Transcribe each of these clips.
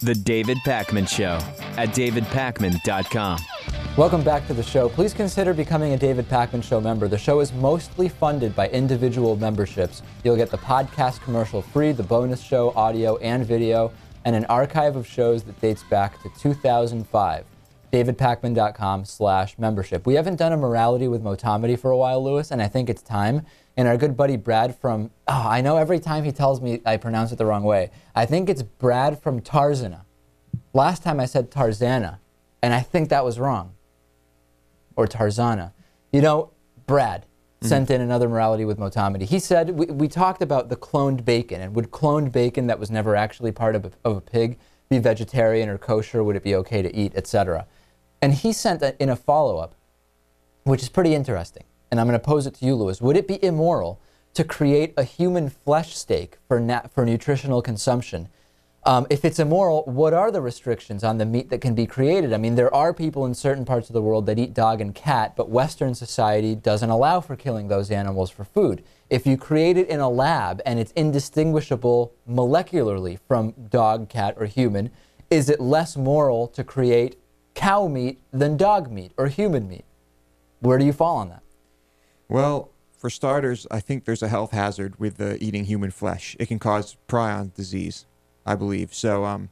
The David Pakman Show at davidpakman.com. Welcome back to the show. Please consider becoming a David Pakman Show member. The show is mostly funded by individual memberships. You'll get the podcast commercial free, the bonus show, audio and video, and an archive of shows that dates back to 2005. davidpakman.com/membership. We haven't done a morality with Motamedi for a while, Lewis, and I think it's time. And our good buddy Brad from, I know every time he tells me I pronounce it the wrong way. I think it's Brad from Tarzana. Last time I said Tarzana, and I think that was wrong. Or Tarzana. You know, Brad sent in another morality with Motamedi. He said, we talked about the cloned bacon, and would cloned bacon that was never actually part of a pig be vegetarian or kosher? Would it be okay to eat, etc.? And he sent in a follow-up, which is pretty interesting. And I'm going to pose it to you, Lewis. Would it be immoral to create a human flesh steak for nutritional consumption? If it's immoral, what are the restrictions on the meat that can be created? I mean, there are people in certain parts of the world that eat dog and cat, but Western society doesn't allow for killing those animals for food. If you create it in a lab and it's indistinguishable molecularly from dog, cat, or human, is it less moral to create cow meat than dog meat or human meat? Where do you fall on that? Well, for starters, I think there's a health hazard with eating human flesh. It can cause prion disease, I believe. So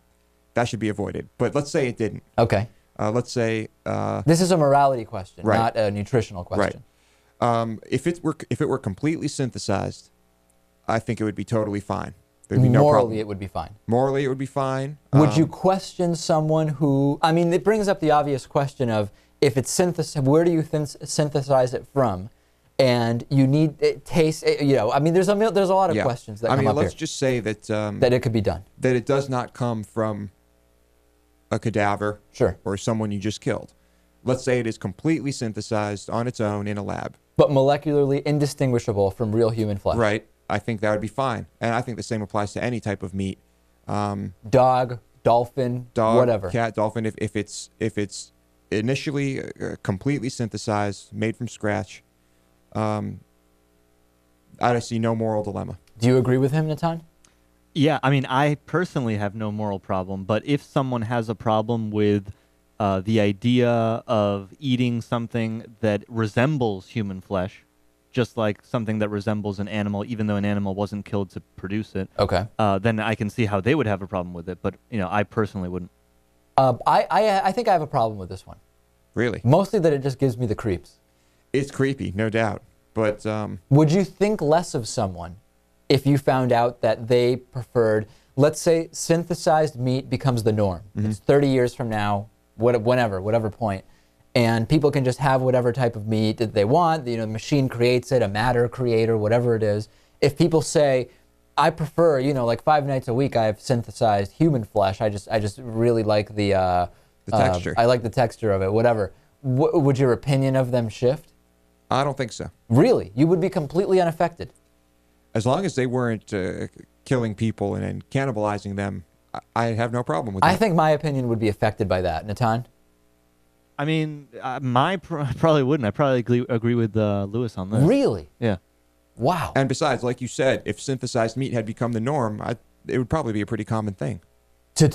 that should be avoided. But let's say it didn't. Okay. Let's say... this is a morality question, right. Not a nutritional question. Right. If it were completely synthesized, I think it would be totally fine. There'd be no problem. Morally, it would be fine. Morally, it would be fine. Would you question someone who... I mean, it brings up the obvious question of if it's synthesized, where do you synthesize it from? And you need it taste, you know, I mean, there's a lot of questions that come up here. Let's just say that... that it could be done. That it does not come from a cadaver. Sure. Or someone you just killed. Let's say it is completely synthesized on its own in a lab. But molecularly indistinguishable from real human flesh. Right. I think that would be fine. And I think the same applies to any type of meat. Dog, dolphin, whatever. Cat, dolphin. If it's initially completely synthesized, made from scratch, I see no moral dilemma. Do you agree with him, Natan? Yeah, I mean, I personally have no moral problem, but if someone has a problem with the idea of eating something that resembles human flesh, just like something that resembles an animal, even though an animal wasn't killed to produce it, okay, then I can see how they would have a problem with it, but, you know, I personally wouldn't. I think I have a problem with this one. Really? Mostly that it just gives me the creeps. It's creepy, no doubt. But would you think less of someone if you found out that they preferred, let's say, synthesized meat becomes the norm? Mm-hmm. It's 30 years from now, whatever point, and people can just have whatever type of meat that they want. You know, the machine creates it, a matter creator, whatever it is. If people say, I prefer, you know, like 5 nights a week, I have synthesized human flesh. I just really like the texture. I like the texture of it. Whatever. Would your opinion of them shift? I don't think so. Really? You would be completely unaffected? As long as they weren't killing people and cannibalizing them, I have no problem with that. I think my opinion would be affected by that. Natan? I mean, I probably wouldn't. I probably agree with Lewis on this. Really? Yeah. Wow. And besides, like you said, if synthesized meat had become the norm, it would probably be a pretty common thing. To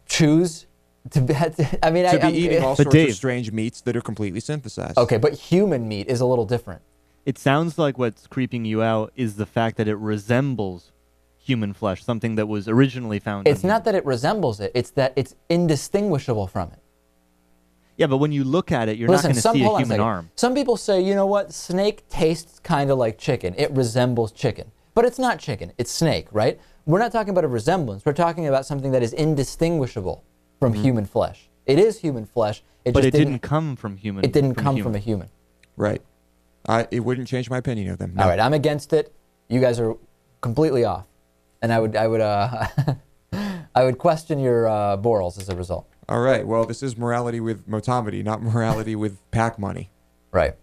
choose... To be eating all sorts of strange meats that are completely synthesized. Okay, but human meat is a little different. It sounds like what's creeping you out is the fact that it resembles human flesh, something that was originally found. It's not that it resembles it, it's that it's indistinguishable from it. Yeah, but when you look at it, you're not going to see a human arm. Some people say, you know what, snake tastes kind of like chicken. It resembles chicken. But it's not chicken, it's snake, right? We're not talking about a resemblance. We're talking about something that is indistinguishable from human flesh. It is human flesh. But it didn't come from human. It didn't come from a human. Right. It wouldn't change my opinion of them. No. All right, I'm against it. You guys are completely off, and I would I would question your morals as a result. All right. Well, this is morality with Motamedi, not morality with pack money. Right.